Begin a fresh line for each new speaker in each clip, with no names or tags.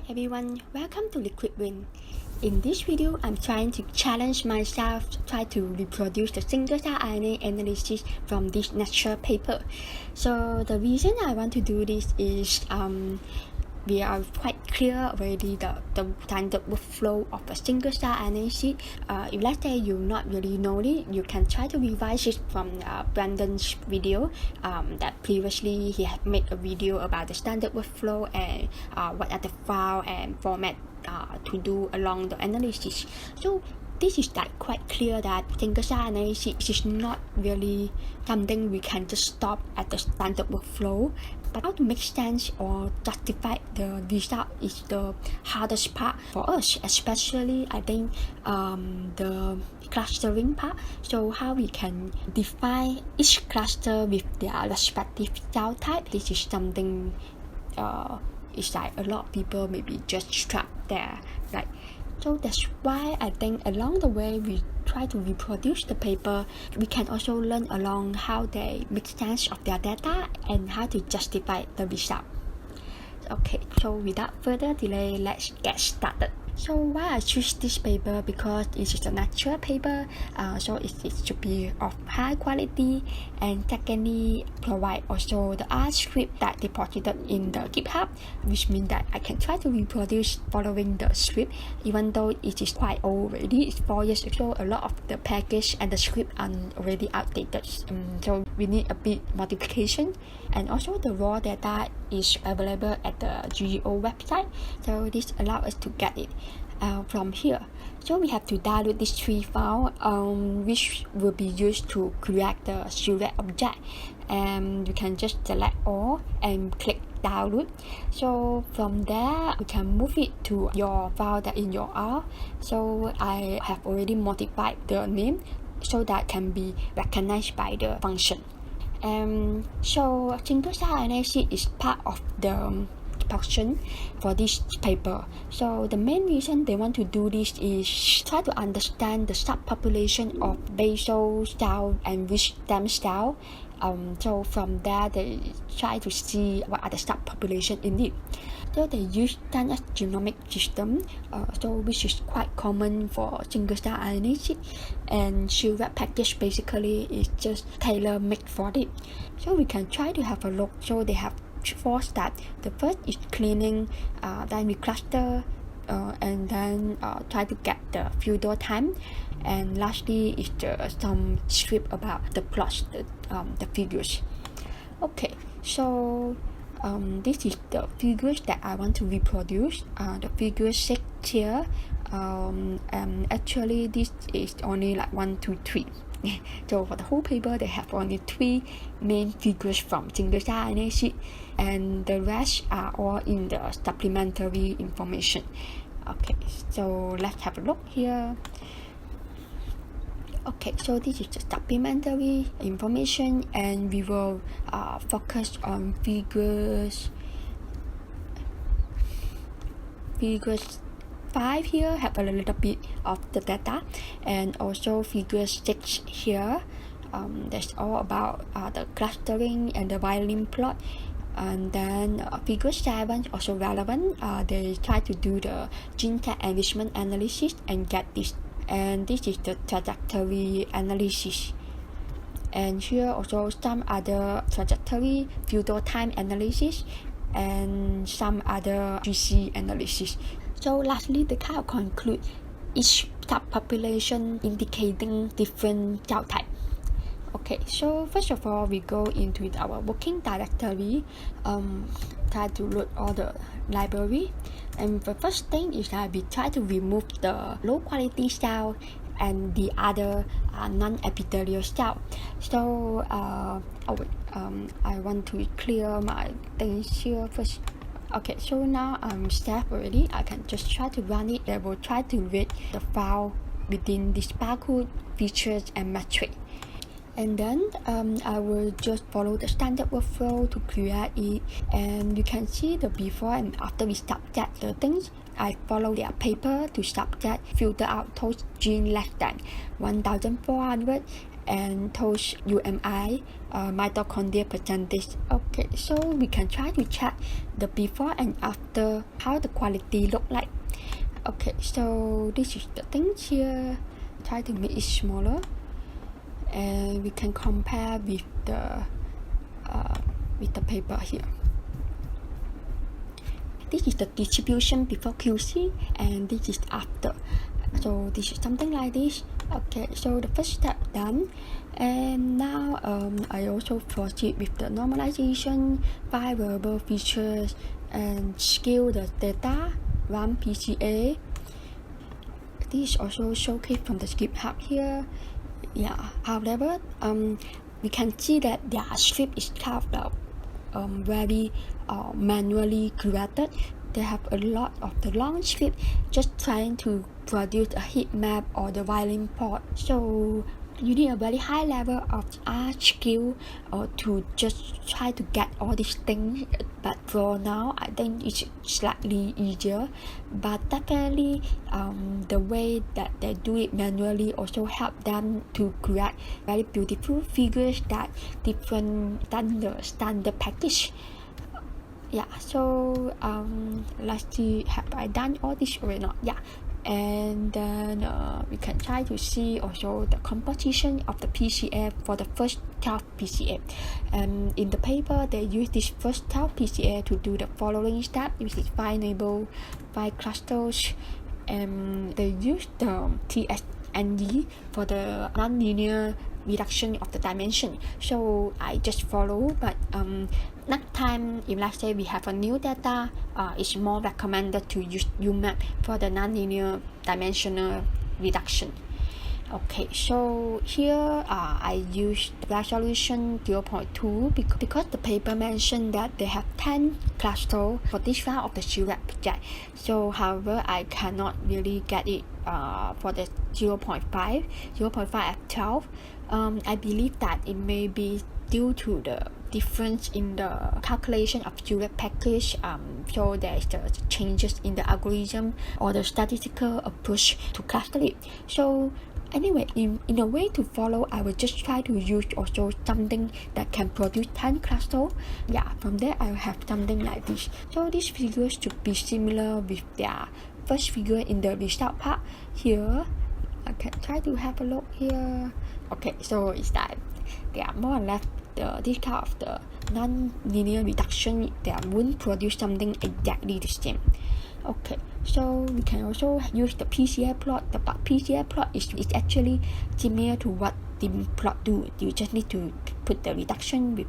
Everyone, welcome to Liquid Win. In this video, I'm trying to challenge myself to try to reproduce the single-cell RNA analysis from this natural paper. So the reason I want to do this is we are quite clear already the standard workflow of a single-cell RNA-seq. If let's say you not really know it, you can try to revise it from Brandon's video that previously he had made a video about the standard workflow and what are the file and format to do along the analysis. So this is like quite clear that single-cell RNA-seq is not really something we can just stop at the standard workflow, but how to make sense or justify the result is the hardest part for us, especially I think the clustering part. So how we can define each cluster with their respective cell type. This is something it's like a lot of people maybe just trapped there, right? So that's why I think along the way we try to reproduce the paper. We can also learn along how they make sense of their data and how to justify the result. Okay, so without further delay, let's get started. So why I choose this paper? Because it is a natural paper, so it should be of high quality, and secondly provide also the R script that deposited in the GitHub, which means that I can try to reproduce following the script, even though it is quite old already. It's 4 years ago. A lot of the package and the script are already outdated, so we need a bit modification. And also the raw data is available at the GEO website, so this allows us to get it from here. So we have to download these 3 files, which will be used to create the Seurat object, and you can just select all and click download. So from there we can move it to your file that in your R. So I have already modified the name so that can be recognized by the function. So single-cell RNA-seq is part of the portion for this paper. So the main reason they want to do this is try to understand the subpopulation of basal cell and rich stem cell. So from there they try to see what are the subpopulation in it. So they use standard genomic system, which is quite common for single-cell RNA-seq, and Seurat Package basically is just tailor-made for it. So we can try to have a look. So they have 4 steps. The first is cleaning, then we cluster, and then try to get the filter time, and lastly is some script about the plots, the figures. Okay, so this is the figures that I want to reproduce. The figure 6 here. Actually this is only like 1, 2, 3. So for the whole paper they have only 3 main figures from single-cell RNA-seq, and the rest are all in the supplementary information. Okay, so let's have a look here. Okay, so this is the supplementary information, and we will focus on figures 5 here, have a little bit of the data, and also figure 6 here. That's all about the clustering and the violin plot. And then figure 7 also relevant. They try to do the gene tag enrichment analysis and get this. And this is the trajectory analysis. And here also some other trajectory, filter time analysis, and some other GC analysis. So lastly, they kind of conclude each subpopulation indicating different cell type. Okay, so first of all, we go into our working directory, try to load all the library, and the first thing is that we try to remove the low quality cell and the other non-epithelial cell. So I want to clear my things here first. Okay, so now I'm saved already. I can just try to run it. I will try to read the file within this barcode, features, and metric. And then I will just follow the standard workflow to create it, and you can see the before and after we subject the things. I follow their paper to subject, filter out those genes less than 1400 and toast UMI mitochondrial percentage. Okay, so we can try to check the before and after, how the quality look like. Okay, so this is the things here. Try to make it smaller, and we can compare with the paper here. This is the distribution before QC, and this is after. So this is something like this. Okay, so the first step done, and now I also proceed with the normalization, find variable features, and scale the data, run PCA. This is also showcased from the GitHub here. Yeah, however, we can see that their script is kind of very manually created. They have a lot of the long script just trying to produce a heat map or the violin port. So you need a very high level of art skill to just try to get all these things. But for now, I think it's slightly easier. But definitely, the way that they do it manually also help them to create very beautiful figures that different than the standard package. Yeah, so let's see, have I done all this or not? Yeah. And then we can try to see also the composition of the PCA for the first 12 PCA. And in the paper, they use this first 12 PCA to do the following step, which is 5 neighbor, 5 clusters, and they use the TSNE for the non-linear reduction of the dimension. So I just follow, but next time, if let's say we have a new data, it's more recommended to use UMAP for the nonlinear dimensional reduction. Okay, so here I used resolution 0.2 because the paper mentioned that they have 10 clusters for this round of the Seurat Package. So however, I cannot really get it for the 0.5 at 12. I believe that it may be due to the difference in the calculation of Seurat Package. So there is the changes in the algorithm or the statistical approach to cluster it. So anyway, in a way to follow, I will just try to use also something that can produce 10 clusters. Yeah, from there I will have something like this. So these figures should be similar with their first figure in the result part. Here, I can try to have a look here. Okay, so it's that they are more or less this kind of the non-linear reduction, they won't produce something exactly the same. Okay, so we can also use the PCA plot. The PCA plot is actually similar to what the plot do. You just need to put the reduction with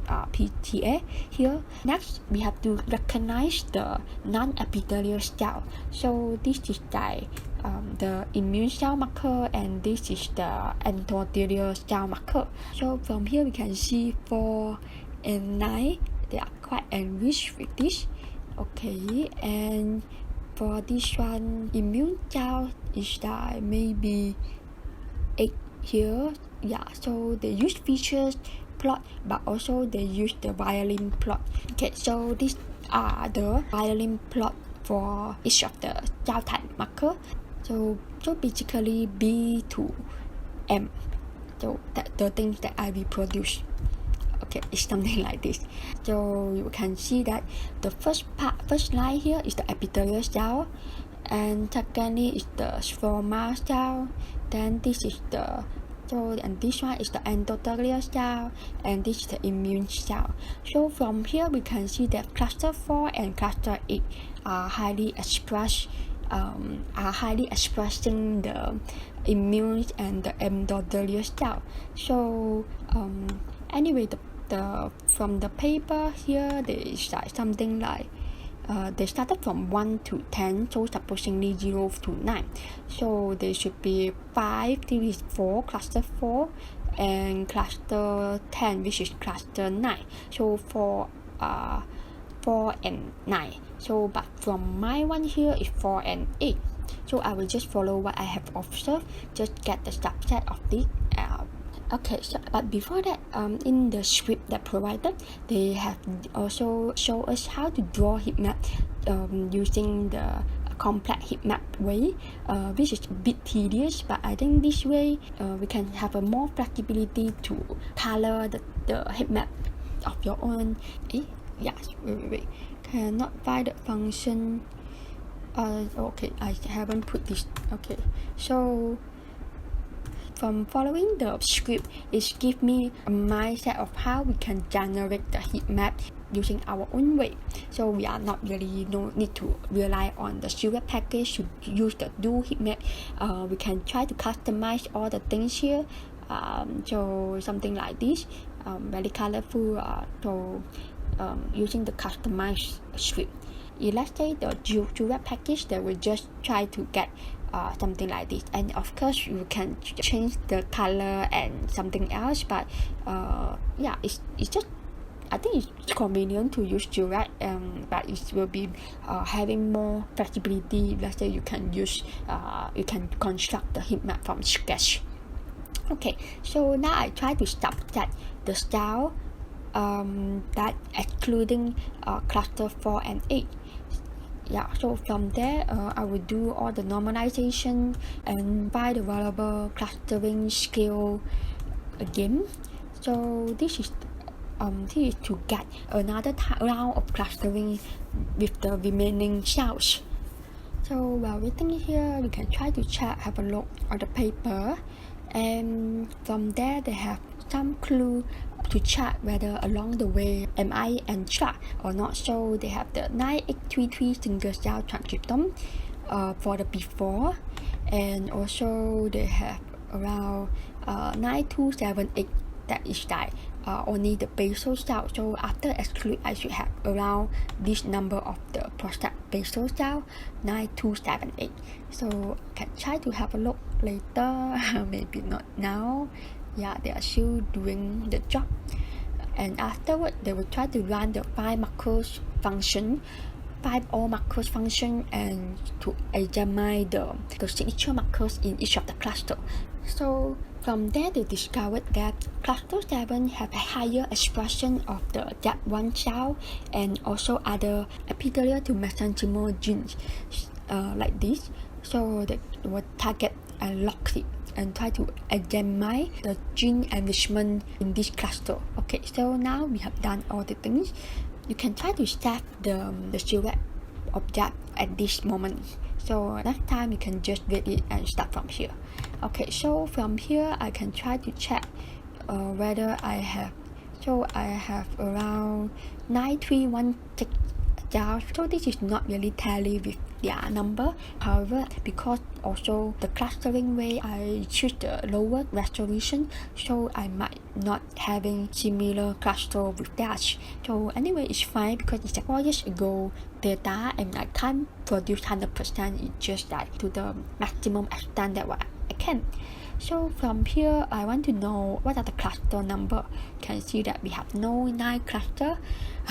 PTA here. Next, we have to recognize the non-epithelial cell. So this is the immune cell marker, and this is the endothelial cell marker. So from here we can see 4 and 9, they are quite enriched with this. Okay, and for this one, immune cell is maybe 8 here. Yeah, so they use features plot, but also they use the violin plot. Okay, so these are the violin plot for each of the cell type marker. So basically B to M. So that the things that I will produce. Okay, it's something like this. So you can see that the first line here is the epithelial cell, and secondly is the stromal cell. Then this is the and this one is the endothelial cell, and this is the immune cell. So from here we can see that cluster 4 and cluster 8 are highly expressing the immune and the endothelial cell. So anyway, from the paper here, there is something like they started from 1 to 10, so supposedly 0 to 9. So there should be 5, this is 4, cluster 4, and cluster 10, which is cluster 9. So for 4 and 9. So but from my one here is 4 and 8. So I will just follow what I have observed, just get the subset of this. Okay, so but before that, in the script that provided, they have also show us how to draw heat map using the complex heat map way, which is a bit tedious, but I think this way we can have a more flexibility to color the heat map of your own. Yes, wait. Cannot find the function. Okay, I haven't put this. Okay, so from following the script, it gives me a mindset of how we can generate the heat map using our own way. So we are not really need to rely on the Seurat package to use the dual heat map. We can try to customize all the things here. So something like this, very colorful. So using the customized script. Let's say the Seurat package, they will just try to get something like this, and of course you can change the color and something else, but yeah, it's just, I think it's convenient to use Seurat, but it will be having more flexibility. Let's say you can use you can construct the heat map from scratch. Okay, so now I try to subset the style that excluding cluster 4 and 8. Yeah, so from there I will do all the normalization and find the variable clustering scale again. So this is to get another round of clustering with the remaining cells. So while waiting here, we can try to have a look at the paper, and from there they have some clue to check whether along the way am I entrapped or not. So they have the 9833 single cell transcriptome for the before, and also they have around 9278 that is like only the basal cell. So after exclude, I should have around this number of the prostate basal cell, 9278. So can try to have a look later, maybe not now. Yeah, they are still doing the job, and afterward they will try to run the 5 macros function, 5 all macros function, and to examine the signature macros in each of the cluster. So from there they discovered that cluster 7 have a higher expression of the JAK1 cell and also other epithelial to mesenchymal genes like this. So they will target and lock it and try to examine the gene enrichment in this cluster. Okay, so now we have done all the things. You can try to set the Seurat object at this moment. So next time you can just read it and start from here. Okay, so from here I can try to check whether I have. So I have around 9316 cells. So this is not really tally with their number. However, because also the clustering way, I choose the lower resolution, so I might not having similar cluster with that. So anyway, it's fine because it's 4 years ago data, and I can't produce 100%. It's just like to the maximum extent that what I can. So from here, I want to know what are the cluster number. You can see that we have no 9 cluster,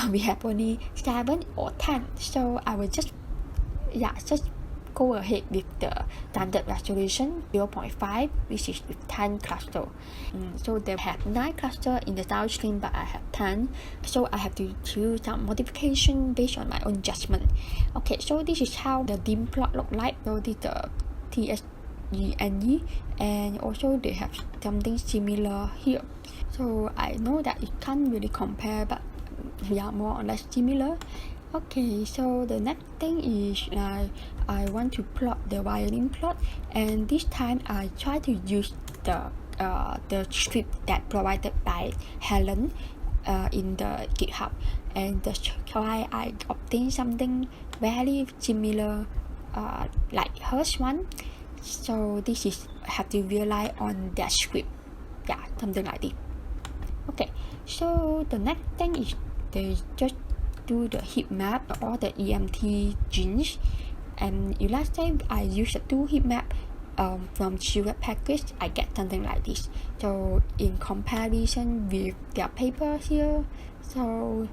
we have only 7 or 10. So I will just go ahead with the standard resolution 0.5, which is with 10 cluster. So they have 9 cluster in the downstream, but I have 10. So I have to do some modification based on my own judgment. Okay, so this is how the dim plot look like. So this is the TSGNE, and also they have something similar here. So I know that it can't really compare, but we are more or less similar. Okay, so the next thing is I want to plot the violin plot, and this time I try to use the script that provided by Helen in the GitHub, and that's why I obtained something very similar like hers one. So this is have to rely on that script, yeah, something like this. Okay, so the next thing is they just do the heat map of all the EMT genes, and last time I used a 2 heat map from Seurat package. I get something like this. So in comparison with their paper here, so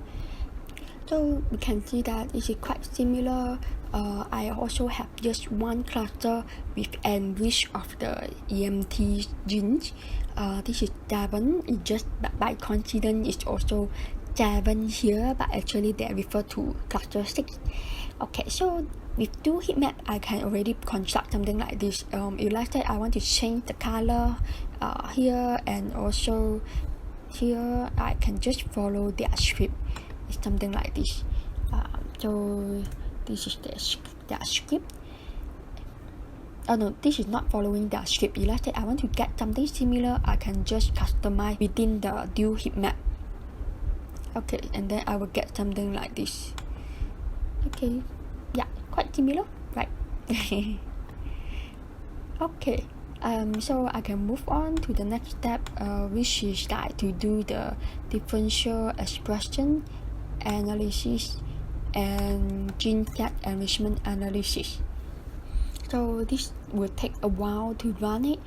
we can see that it is quite similar. I also have just 1 cluster with enrich of the EMT genes. This is 7. It just by coincidence it's also 7 here, but actually they refer to cluster 6. Okay, so with two heat map, I can already construct something like this. If let's say I want to change the color here and also here, I can just follow their script. It's something like this. So this is their script. Oh no, this is not following the script. If let's say I want to get something similar, I can just customize within the dual heat map. Okay, and then I will get something like this. Okay, yeah, quite similar, right? Okay, so I can move on to the next step, which is like to do the differential expression analysis and gene set enrichment analysis. So this will take a while to run it,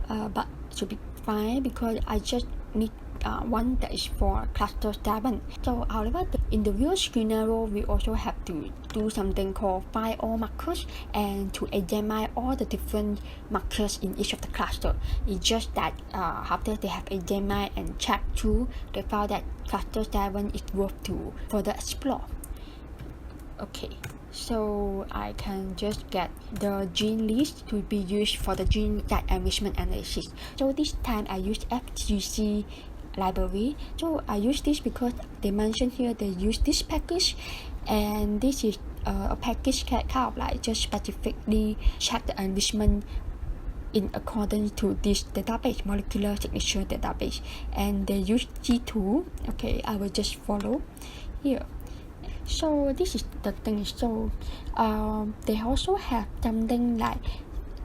but should be fine because I just need one that is for cluster 7. So however, in the real scenario, we also have to do something called find all markers and to examine all the different markers in each of the cluster. It's just that after they have examined and checked through, they found that cluster 7 is worth to further explore. Okay, so I can just get the gene list to be used for the gene set enrichment analysis. So this time I use fgsea library. So I use this because they mentioned here they use this package, and this is a package that kind of like just specifically check the enrichment in accordance to this database, molecular signature database, and they use G2. Okay, I will just follow here. So this is the thing. So they also have something like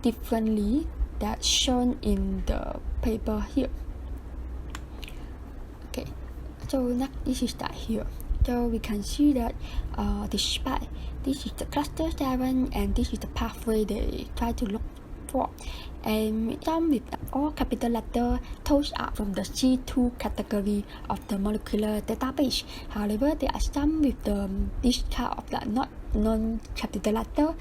differently that's shown in the paper here. Okay, so next this is that here. So we can see that despite this is the cluster 7 and this is the pathway they try to look for, and some with all capital letter, those are from the C2 category of the molecular database. However, there are some with this kind of the not non-capital letter.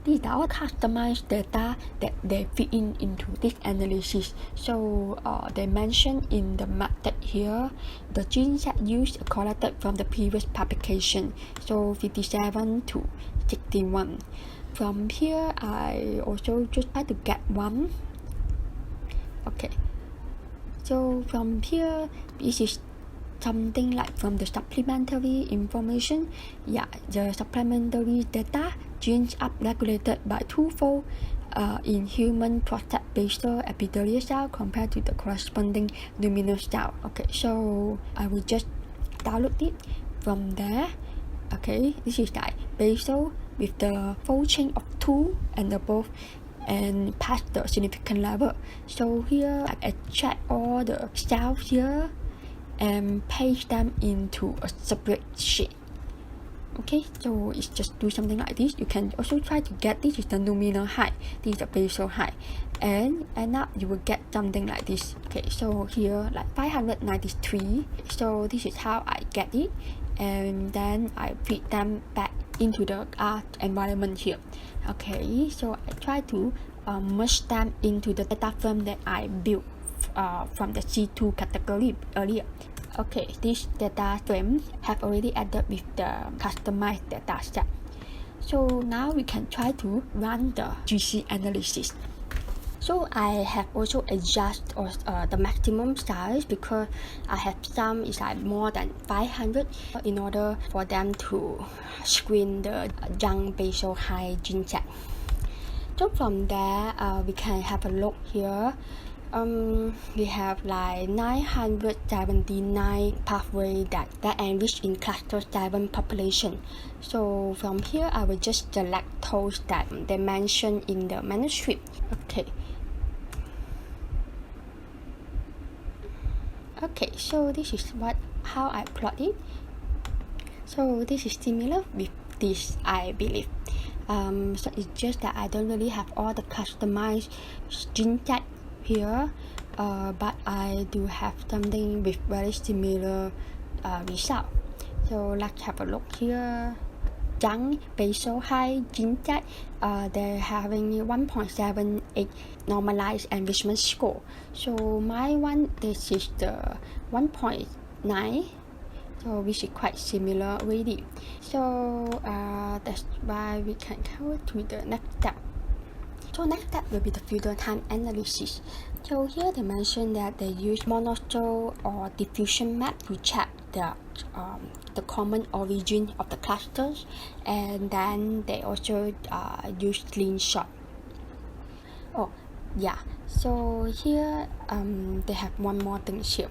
These are all customized data that they fit into this analysis. So they mentioned in the method here, the gene set used are collected from the previous publication, so 57 to 61. From here, I also just try to get one. Okay, so from here, this is something like from the supplementary information. Yeah, the supplementary data, genes upregulated by twofold in human prostate basal epithelial cell compared to the corresponding luminal cell. Okay, so I will just download it from there. Okay, this is like basal with the fold chain of 2 and above and past the significant level. So here I extract all the cells here and paste them into a separate sheet. Okay, so it's just do something like this. You can also try to get this is the luminal height, this is the basal height, and now you will get something like this. Okay, so here like 593. So this is how I get it, and then I feed them back into the environment here. Okay, so I try to merge them into the data frame that I built from the C2 category earlier. Okay, this data frame have already added with the customized data set. So now we can try to run the GC analysis. So I have also adjusted the maximum size because I have some is like more than 500 in order for them to screen the young basal high gene set. So from there, we can have a look here. We have like 979 pathway that enrich in cluster 7 population. So from here, I will just select those that they mentioned in the manuscript. Okay, so this is how I plot it. So this is similar with this, I believe. So it's just that I don't really have all the customized gene set here, but I do have something with very similar result. So let's have a look here. Young basal high gene set, they're having 1.78 normalized enrichment score. So my one, this is the 1.9. so which is quite similar already. So that's why we can go to the next step. So next step will be the filter time analysis. So here they mention that they use monocle or diffusion map to check the common origin of the clusters, and then they also use Slingshot. Oh yeah, so here they have one more thing here.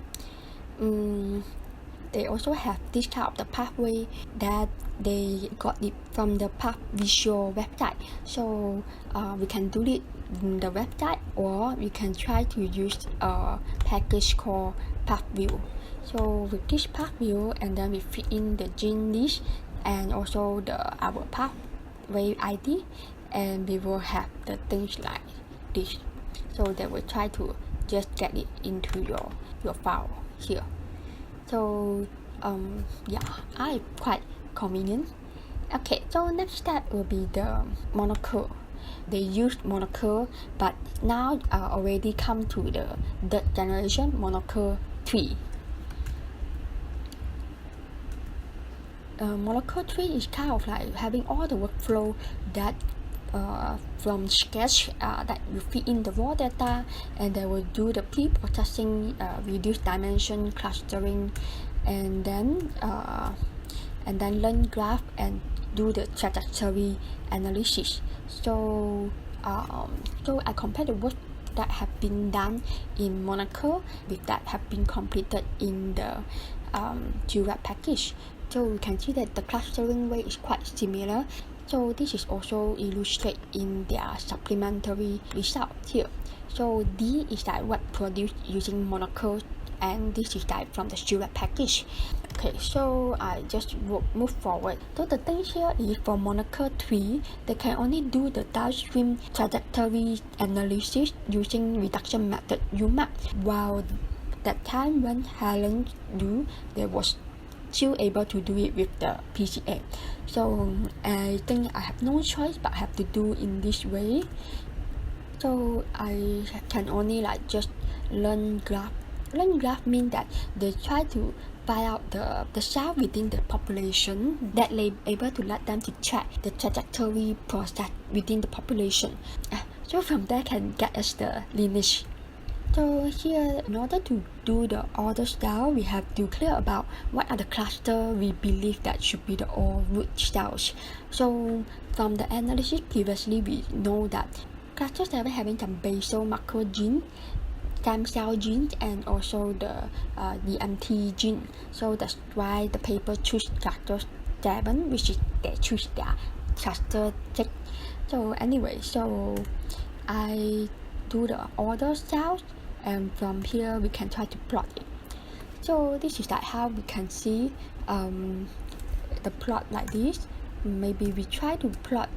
They also have this type of the pathway that they got it from the Path Visual website. So we can do it in the website, or we can try to use a package called PathView. So with this PathView, and then we fit in the gene list and also our pathway ID, and we will have the things like this. So they will try to just get it into your file here. So yeah, I quite convenient. Okay, so next step will be the monocle. They used monocle, but now already come to the third generation, monocle 3. Monocle 3 is kind of like having all the workflow that from sketch that you feed in the raw data, and they will do the pre-processing, reduce dimension clustering, and then learn graph and do the trajectory analysis. So I compare the work that have been done in monocle with that have been completed in the Seurat package. So we can see that the clustering rate is quite similar. So this is also illustrated in their supplementary result here. So D is like what produced using monocle, and this is like from the Seurat package. Okay, so I just move forward. So the thing here is for monocle 3, they can only do the downstream trajectory analysis using reduction method UMAP, while that time when Helen do, they was still able to do it with the PCA. So I think I have no choice but I have to do in this way. So I can only like just learn graph. Learn graph means that they try to find out the cell within the population that they able to let them to track the trajectory process within the population. So from there can get us the lineage. So here, in order to do the order style, we have to clear about what are the cluster we believe that should be the all root styles. So from the analysis previously, we know that cluster 7 having some basal macro gene, stem cell genes, and also the DMT gene. So that's why the paper choose cluster 7, which is they choose their cluster 6. So anyway, so I do the order styles, and from here we can try to plot it. So this is like how we can see the plot like this. Maybe we try to plot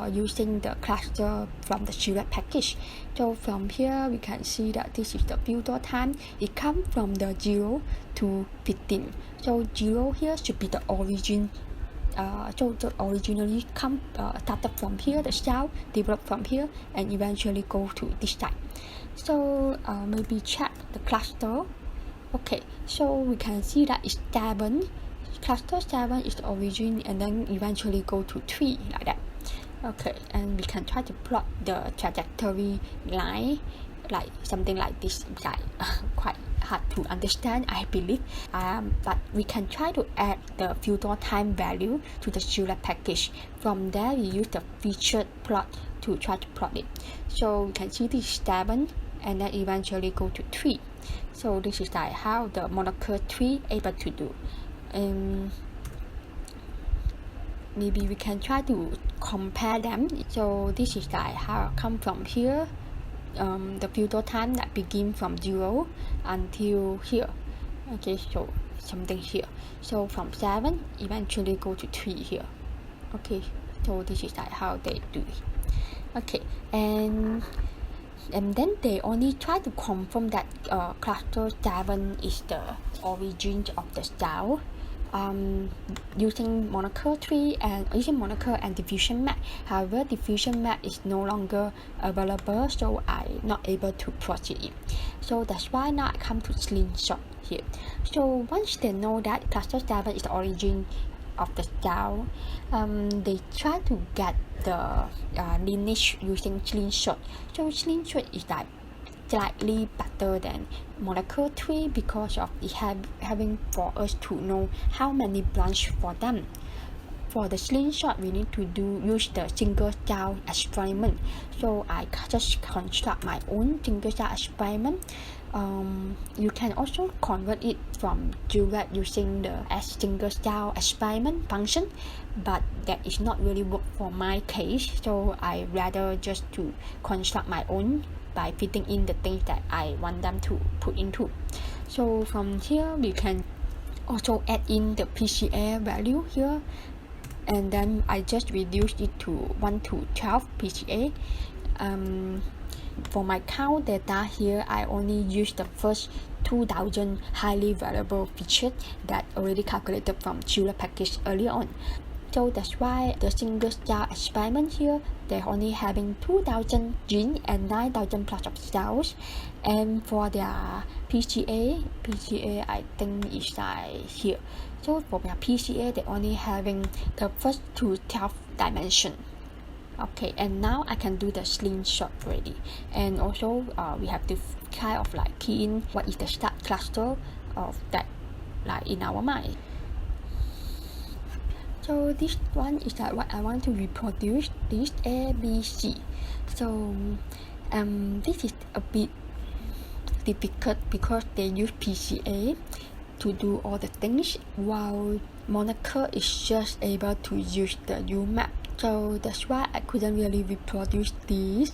using the cluster from the Seurat package. So from here we can see that this is the filter time. It comes from the 0 to 15. So 0 here should be the origin. So the originally started from here, the cell developed from here, and eventually go to this side. So maybe check the cluster. Okay, so we can see that it's 7. Cluster 7 is the origin, and then eventually go to 3 like that. Okay, and we can try to plot the trajectory line like something like this. Like quite hard to understand, I believe, but we can try to add the filter time value to the Seurat package. From there we use the featured plot to try to plot it. So we can see this is 7 and then eventually go to 3. So this is like how the monocle 3 able to do. Maybe we can try to compare them. So this is like how come from here, the filter time that begin from 0 until here. Okay, so something here. So from 7 eventually go to 3 here. Okay, so this is like how they do it. Okay, and then they only try to confirm that cluster 7 is the origin of the cell. using monocle 3 and using monocle and diffusion map. However, diffusion map is no longer available, so I'm not able to proceed it. So that's why now I come to Slingshot here. So once they know that cluster 7 is the origin of the Zhao, they try to get the lineage using Slingshot. So Slingshot is like slightly better than molecule 3 because of the having for us to know how many branches for them. For the Slingshot, we need to use the single cell experiment. So I just construct my own single cell experiment. You can also convert it from Seurat using the single cell experiment function, but that is not really work for my case. So I rather just to construct my own by fitting in the things that I want them to put into. So from here we can also add in the PCA value here, and then I just reduce it to 1 to 12 PCA. For my count data here, I only use the first 2000 highly variable features that already calculated from Seurat Package earlier on. So that's why the single cell experiment here, they're only having 2000 genes and 9000 plus of cells. And for their PCA I think is like here. So for their PCA, they're only having the first to 12 dimension. Okay, and now I can do the Slingshot already. And also we have to kind of like key in what is the start cluster of that like in our mind. So this one is like what I want to reproduce, this A, B, C. So this is a bit difficult because they use PCA to do all the things, while monocle is just able to use the UMAP. So that's why I couldn't really reproduce this,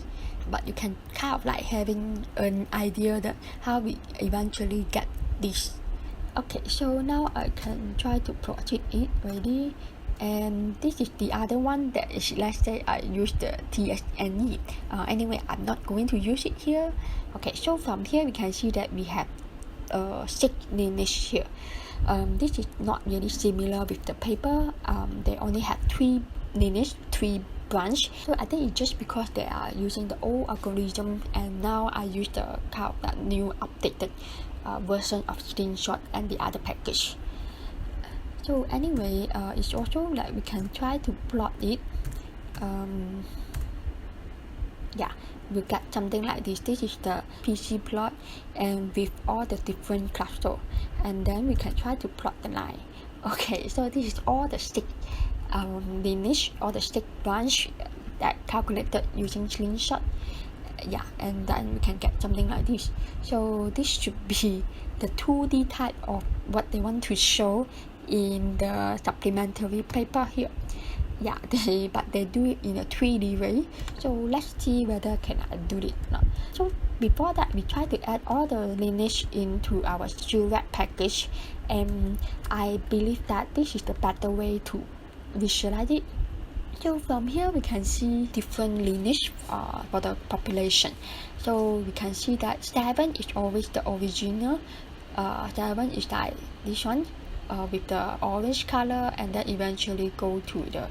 but you can kind of like having an idea that how we eventually get this. Okay, so now I can try to project it already. And this is the other one that is, let's say I use the TSNE. Anyway, I'm not going to use it here. Okay, so from here we can see that we have 6 lineage here. This is not really similar with the paper. They only have 3 lineage, 3 branch. So I think it's just because they are using the old algorithm, and now I use the kind of that new updated version of Slingshot and the other package. So anyway, it's also like we can try to plot it. Yeah, we get something like this. This is the PC plot, and with all the different cluster, and then we can try to plot the line. Okay, so this is all the 6 lineage, all the 6 branch that calculated using Slingshot. Yeah, and then we can get something like this. So this should be the 2D type of what they want to show in the supplementary paper here. Yeah, but they do it in a 3D way. So let's see whether can I do it or not. So before that, we try to add all the lineage into our Seurat package, and I believe that this is the better way to visualize it. So from here we can see different lineage for the population. So we can see that 7 is always the original. 7 is like this one with the orange color, and then eventually go to the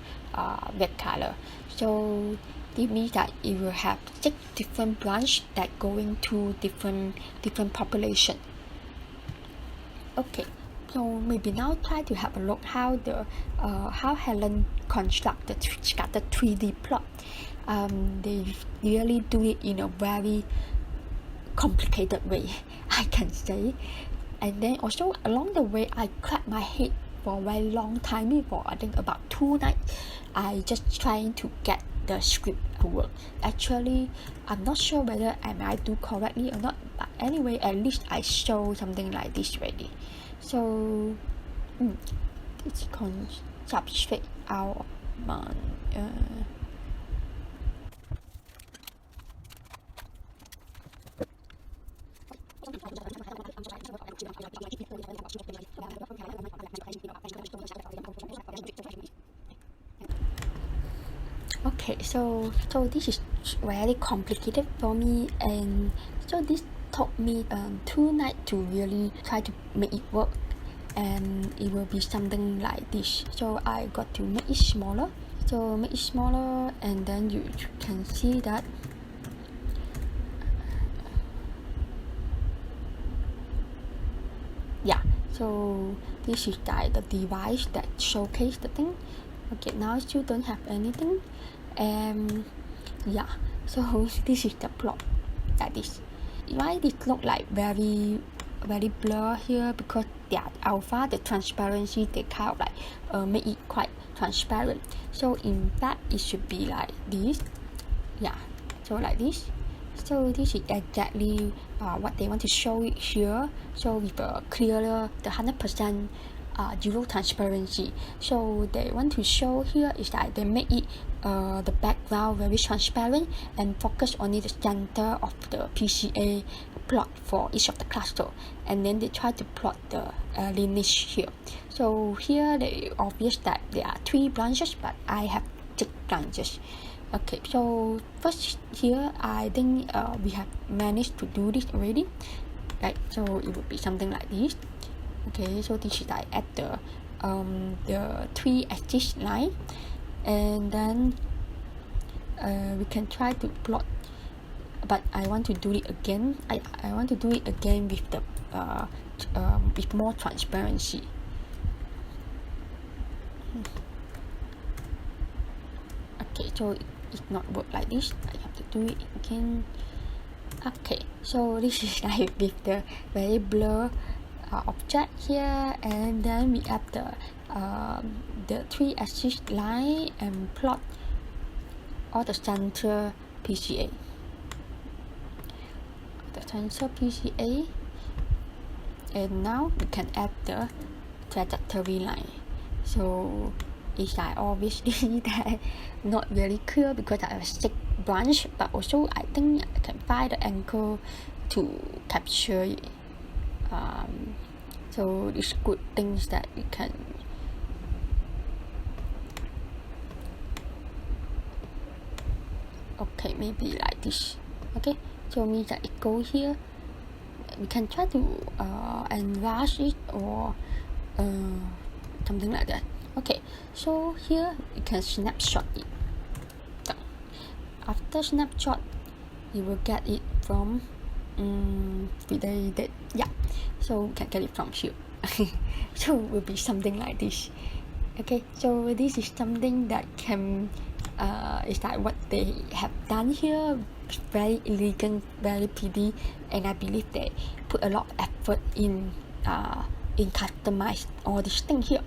red color. So this means that it will have 6 different branches that going to different population. Okay, so maybe now try to have a look how the how Helen construct the scattered 3D plot. They really do it in a very complicated way, I can say. And then also along the way, I cracked my head for a very long time before. I think about 2 nights. I just trying to get the script to work. Actually, I'm not sure whether I might do correctly or not. But anyway, at least I show something like this already. So it's called substrate out of my Okay, so this is very complicated for me, and so this took me 2 nights to really try to make it work. and it will be something like this. So I got to make it smaller. So make it smaller, and then you can see that yeah. So this is the device that showcase the thing. Okay, now still don't have anything, and yeah. So this is the plot like this. Why it look like very blur here? Because they are alpha, the transparency, they kind of like make it quite transparent. So in fact it should be like this. Yeah, so like this. So this is exactly what they want to show it here. So with a clearer, the 100% zero transparency. So they want to show here is that they make it the background very transparent and focus only the center of the PCA plot for each of the cluster, and then they try to plot the lineage here. So here they obvious that there are 3 branches, but I have 6 branches. Okay, so first here I think we have managed to do this already, right? So it would be something like this. Okay, so this is like at the 3 axis line, and then we can try to plot, but I want to do it again. I want to do it again with the with more transparency. Okay, so it not work like this. I have to do it again. Okay, so this is like with the very blur object here, and then we have the 3 axis line and plot all the center PCA. The center PCA, and now we can add the trajectory line. So it's like obviously that not very clear because I have 6 branch, but also I think I can find the angle to capture it. So it's good things that we can okay, maybe like this. Okay, so means that it go here. We can try to enlarge it or something like that. Okay, so here you can snapshot it. After snapshot, you will get it from yeah, so we can get it from here. So it will be something like this. Okay, so this is something that can is like what they have done here. Very elegant, very pretty, and I believe they put a lot of effort in customize all this thing here.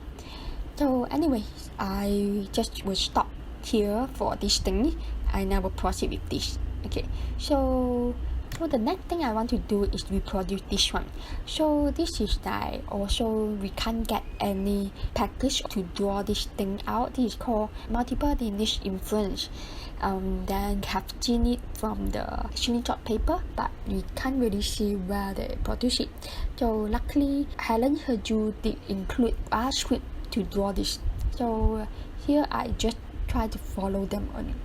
So anyway, I just will stop here for this thing. I now will proceed with this. Okay, so the next thing I want to do is reproduce this one. So this is like also we can't get any package to draw this thing out. This is called multiple lineage inference. Then have seen it from the Slingshot paper, but we can't really see where they produce it. So luckily, Helen Herju did include a script to draw this. So here I just try to follow them on,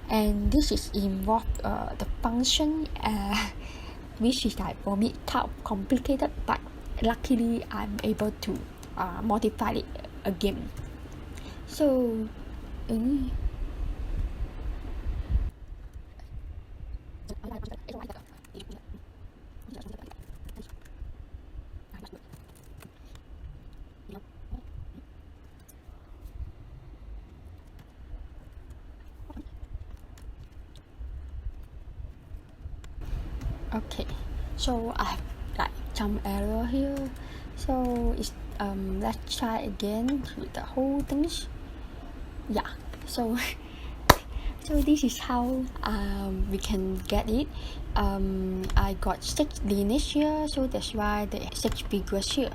and this is involve the function, which is like for me kind of complicated, but luckily I'm able to modify it again. So okay, so I have like some error here. So it's let's try again with the whole things. Yeah, so so this is how we can get it. I got 6 lineage here, so that's why the 6 figures here.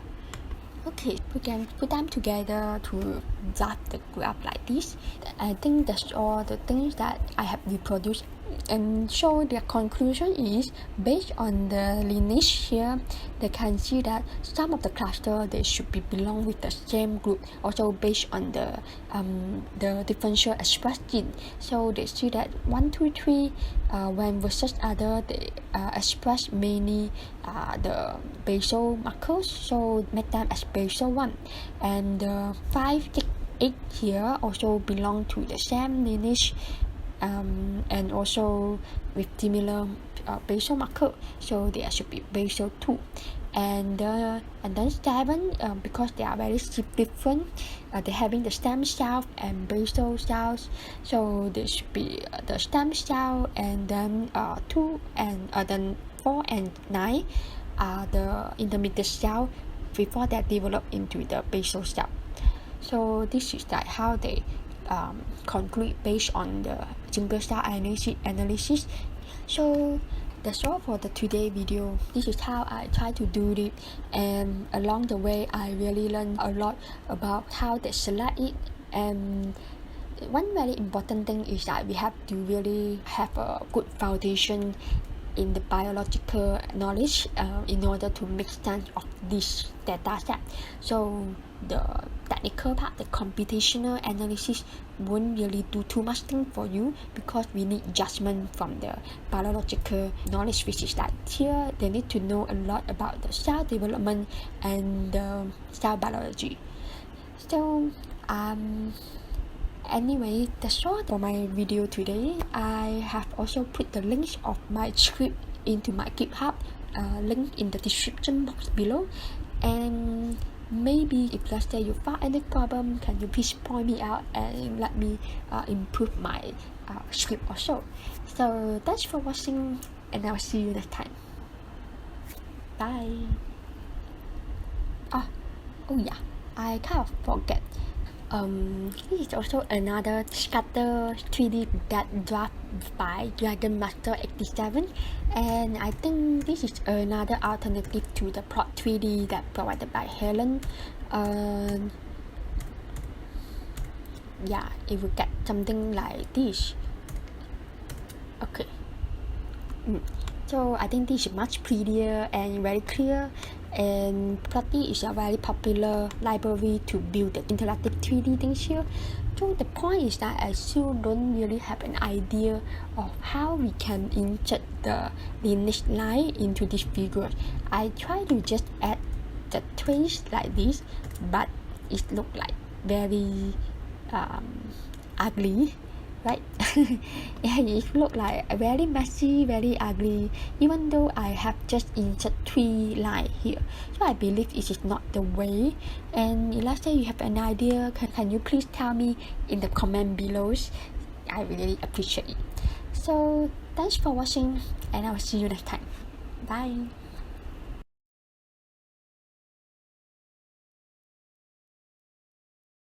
Okay, we can put them together to draft the graph like this. I think that's all the things that I have reproduced. And so the conclusion is based on the lineage here, they can see that some of the cluster they should be belong with the same group. Also based on the differential express gene, so they see that 1, 2, 3 when versus other they express mainly the basal markers, so make them as basal one, and the 5, 6, 8 here also belong to the same lineage, and also with similar basal marker, so there should be basal 2. And then 7, because they are very different, they're having the stem cell and basal cells, so there should be the stem cell, and then 2 and then 4 and 9 are the intermediate cell before they develop into the basal cell. So this is like how they conclude based on the single cell RNA-seq analysis. So that's all for the today video. This is how I try to do it, and along the way I really learned a lot about how they select it. And one very important thing is that we have to really have a good foundation in the biological knowledge in order to make sense of this data set. So the technical part, the computational analysis, won't really do too much thing for you, because we need judgment from the biological knowledge, which is like here they need to know a lot about the cell development and the cell biology. So anyway, that's all for my video today. I have also put the links of my script into my GitHub, link in the description box below. And maybe if let's say you found any problem, can you please point me out and let me improve my script also. So thanks for watching, and I'll see you next time. Bye. Oh yeah, I kind of forget. This is also another scatter 3D that draft by Dragon Master 87, and I think this is another alternative to the plot 3D that provided by Helen. Yeah, it will get something like this. Okay. So I think this is much prettier and very clear, and Plotly is a very popular library to build the interactive 3D things here. So the point is that I still don't really have an idea of how we can insert the lineage line into this figure. I try to just add the trace like this, but it looks like very ugly, right? Yeah, it looks like very messy, very ugly, even though I have just insert 3 lines here. So I believe it is not the way. And let's say you have an idea, can you please tell me in the comment below? I really appreciate it. So thanks for watching, and I will see you next time. Bye.